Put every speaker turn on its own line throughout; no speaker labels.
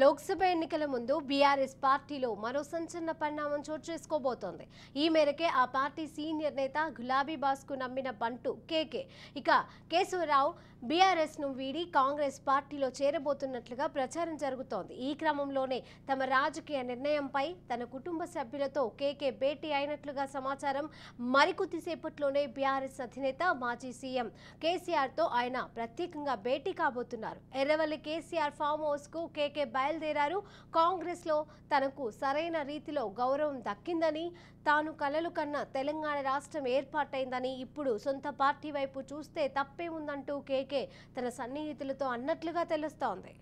లోక్సభ ఎన్నికల ముందు బీఆర్ఎస్ పార్టీలో మరో సంచలన పరిణామం చోటు చేసుకోబోతోంది. ఈ మేరకే ఆ పార్టీ సీనియర్ నేత గులాబీ బాస్కు నమ్మిన బంటు కేకే ఇక కేశవరావు బీఆర్ఎస్ ను వీడి కాంగ్రెస్ పార్టీలో చేరబోతున్నట్లుగా ప్రచారం జరుగుతోంది. ఈ క్రమంలోనే తమ రాజకీయ నిర్ణయంపై తన కుటుంబ సభ్యులతో కేకే భేటీ అయినట్లుగా సమాచారం. మరికొద్దిసేపట్లోనే బీఆర్ఎస్ అధినేత మాజీ సీఎం కేసీఆర్ తో ఆయన ప్రత్యేకంగా భేటీ కాబోతున్నారు. ఎర్రవల్లి కేసీఆర్ ఫామ్ హౌస్ కు కేకే బయలుదేరారు. కాంగ్రెస్ లో తనకు సరైన రీతిలో గౌరవం దక్కిందని, తాను కలలు కన్న తెలంగాణ రాష్ట్రం ఏర్పాటైందని, ఇప్పుడు సొంత పార్టీ వైపు చూస్తే తప్పే ఉందంటూ కేకే తన సన్నిహితులతో అన్నట్లుగా తెలుస్తోంది.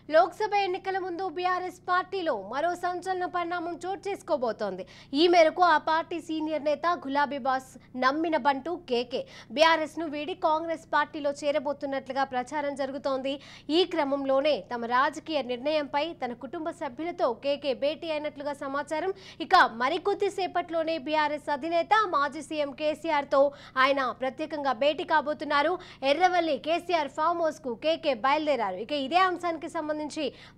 లోక్సభ ఎన్నికల ముందు బీఆర్ఎస్ పార్టీలో మరో సంచలన పరిణామం చోటు చేసుకోబోతోంది. ఈ మేరకు ఆ పార్టీ సీనియర్ నేత గులాబీ బాస్ నమ్మిన బంటు కేకే బీఆర్ఎస్ ను వీడి కాంగ్రెస్ పార్టీలో చేరబోతున్నట్లుగా ప్రచారం జరుగుతోంది. ఈ క్రమంలోనే తమ రాజకీయ నిర్ణయంపై తన కుటుంబ సభ్యులతో కేకే భేటీ అయినట్లుగా సమాచారం. ఇక మరికొద్ది సేపట్లోనే బీఆర్ఎస్ అధినేత మాజీ సీఎం కేసీఆర్ తో ఆయన ప్రత్యేకంగా భేటీ కాబోతున్నారు. ఎర్రవల్లి కేసీఆర్ ఫామ్ హౌస్ కు కేకే బయలుదేరారు. ఇక ఇదే అంశానికి సంబంధించి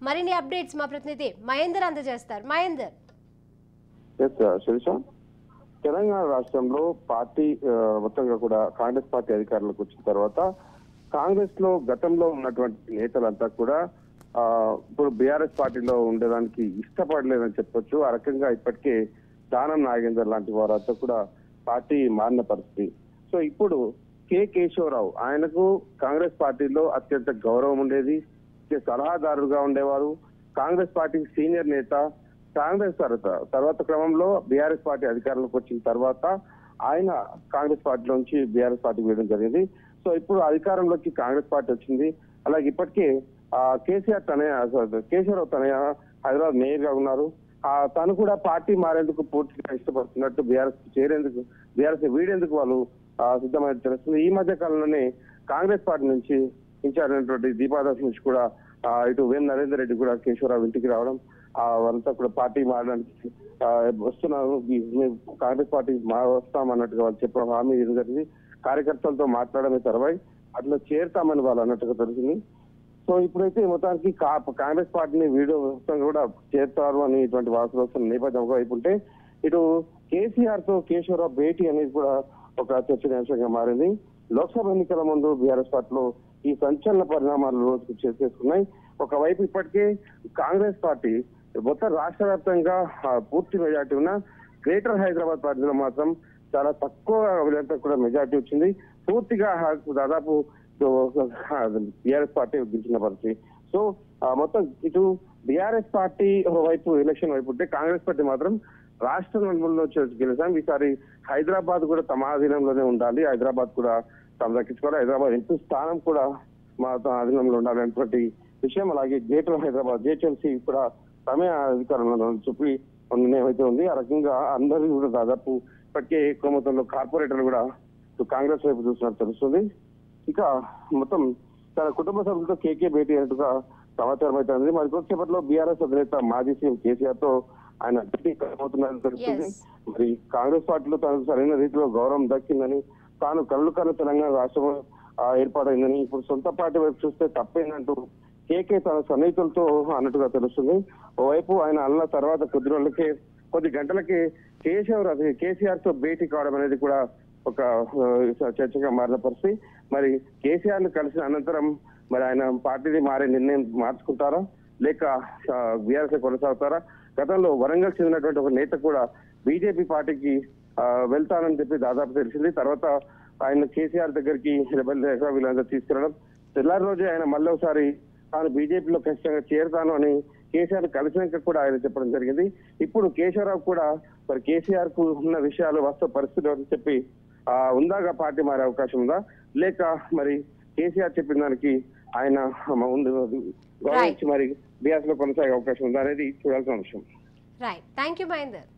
మరిన్ని అప్డేట్స్ మా ప్రతినిధి మహేందర్ అందజేస్తారు. మహేందర్,
తెలంగాణ రాష్ట్రంలో పార్టీ మొత్తంగా కూడా కాంగ్రెస్ పార్టీ అధికారంలోకి వచ్చిన తర్వాత కాంగ్రెస్ లో గతంలో ఉన్నటువంటి నేతలంతా కూడా ఇప్పుడు బీఆర్ఎస్ పార్టీలో ఉండడానికి ఇష్టపడలేదని చెప్పొచ్చు. ఆ రకంగా ఇప్పటికే దానం నాగేందర్ లాంటి వారంతా కూడా పార్టీ మారిన పరిస్థితి. సో ఇప్పుడు కేశవరావు ఆయనకు కాంగ్రెస్ పార్టీలో అత్యంత గౌరవం ఉండేది, సలహాదారుగా ఉండేవారు, కాంగ్రెస్ పార్టీకి సీనియర్ నేత. కాంగ్రెస్ తర్వాత క్రమంలో బీఆర్ఎస్ పార్టీ అధికారంలోకి వచ్చిన తర్వాత ఆయన కాంగ్రెస్ పార్టీలో నుంచి బీఆర్ఎస్ పార్టీకి వేయడం జరిగింది. సో ఇప్పుడు అధికారంలోకి కాంగ్రెస్ పార్టీ వచ్చింది. అలాగే ఇప్పటికే కేశవరావు తనయ హైదరాబాద్ మేయర్ గా ఉన్నారు. తను కూడా పార్టీ మారేందుకు పూర్తిగా ఇష్టపడుతున్నట్టు, బీఆర్ఎస్ వీడేందుకు వాళ్ళు సిద్ధమైన తెలుస్తుంది. ఈ మధ్య కాలంలోనే కాంగ్రెస్ పార్టీ నుంచి ఇన్ఛార్జ్ అయినటువంటి దీపాదాస్ నుంచి కూడా ఇటు వేం నరేందర్ రెడ్డి కూడా కేశవరావు ఇంటికి రావడం, వాళ్ళంతా కూడా పార్టీ మారడానికి వస్తున్నారు, కాంగ్రెస్ పార్టీ వస్తామన్నట్టుగా వాళ్ళు చెప్పడం హామీ జరిగింది. కార్యకర్తలతో మాట్లాడమే తర్వాయి అట్లా చేరుతామని వాళ్ళు అన్నట్టుగా తెలిసింది. సో ఇప్పుడైతే మొత్తానికి కాంగ్రెస్ పార్టీని వీడియో మొత్తంగా కూడా చేరుతారు అని ఇటువంటి వార్తలు వస్తున్న నేపథ్యం ఒకవైపు ఉంటే, ఇటు కేసీఆర్ తో కేశవరావు భేటీ అనేది కూడా ఒక చర్చనీయాంశంగా మారింది. లోక్సభ ఎన్నికల ముందు బీఆర్ఎస్ పార్టీలో ఈ సంచలన పరిణామాలు రోజుకు చేసుకున్నాయి. ఒకవైపు ఇప్పటికే కాంగ్రెస్ పార్టీ మొత్తం రాష్ట్ర వ్యాప్తంగా పూర్తి మెజార్టీ ఉన్న గ్రేటర్ హైదరాబాద్ పార్టీలో మాత్రం చాలా తక్కువ కూడా మెజార్టీ వచ్చింది. పూర్తిగా దాదాపు బీఆర్ఎస్ పార్టీ గెలిచిన పరిస్థితి. సో మొత్తం ఇటు బీఆర్ఎస్ పార్టీ వైపు ఎలక్షన్ వైపు ఉంటే, కాంగ్రెస్ పార్టీ మాత్రం రాష్ట్ర నలుమూలలో గెలిచాం. ఈసారి హైదరాబాద్ కూడా తమ ఆధీనంలోనే ఉండాలి, హైదరాబాద్ కూడా తాము దక్కించుకోవాలి, హైదరాబాద్ ఎంపీ స్థానం కూడా మా ఆధీనంలో ఉండాలనేటువంటి విషయం. అలాగే గ్రేటర్ హైదరాబాద్ జేహెచ్ఎంసీ కూడా తమే అధికారంలో చెప్పి నిర్ణయం అయితే ఉంది. ఆ రకంగా అందరూ కూడా దాదాపు ఇప్పటికే ఎక్కువ మొత్తంలో కార్పొరేటర్లు కూడా కాంగ్రెస్ వైపు చూసినట్టు తెలుస్తుంది. ఇక మొత్తం తన కుటుంబ సభ్యులతో కేకే భేటీ అయినట్టుగా సమాచారం అయితే ఉంది. మరి కొద్దిసేపట్లో బీఆర్ఎస్ అధినేత మాజీ సీఎం కేసీఆర్ తో ఆయన భేటీ కాబోతున్నారని తెలుస్తుంది. మరి కాంగ్రెస్ పార్టీలో తనకు సరైన రీతిలో గౌరవం దక్కిందని, తాను కళ్ళు కన్న తెలంగాణ రాష్ట్రం ఏర్పాటైందని, ఇప్పుడు సొంత పార్టీ వైపు చూస్తే తప్పేందంటూ కేకే తన సన్నిహితులతో అన్నట్టుగా తెలుస్తుంది. ఓవైపు ఆయన అన్న తర్వాత కొద్ది గంటలకే కేసీఆర్ తో భేటీ కావడం అనేది కూడా ఒక చర్చగా మారిన పరిస్థితి. మరి కేసీఆర్ ను కలిసిన అనంతరం మరి ఆయన పార్టీని మారే నిర్ణయం మార్చుకుంటారా, లేక బీఆర్ఎస్ కొనసాగుతారా? గతంలో వరంగల్ చెందినటువంటి ఒక నేత కూడా బీజేపీ పార్టీకి వెళ్తానని చెప్పి దాదాపు తెలిసింది. తర్వాత ఆయన కేసీఆర్ దగ్గరికి వీళ్ళందరూ తీసుకెళ్లడం, తెల్లారి రోజే ఆయన మళ్ళీ ఒకసారి తాను బీజేపీలో ఖచ్చితంగా చేరుతాను అని కేసీఆర్ కలిసినాక కూడా ఆయన చెప్పడం జరిగింది. ఇప్పుడు కేశవరావు కూడా మరి కేసీఆర్ కు ఉన్న విషయాలు వాస్తవ పరిస్థితులు అని చెప్పి ఉందాగా పార్టీ మారే అవకాశం ఉందా, లేక మరి కేసీఆర్ చెప్పిన దానికి ఆయన గౌరవించి మరి బీఆర్ఎస్ లో కొనసాగే అవకాశం ఉందా అనేది చూడాల్సిన విషయం.
Right, thank you Mahender.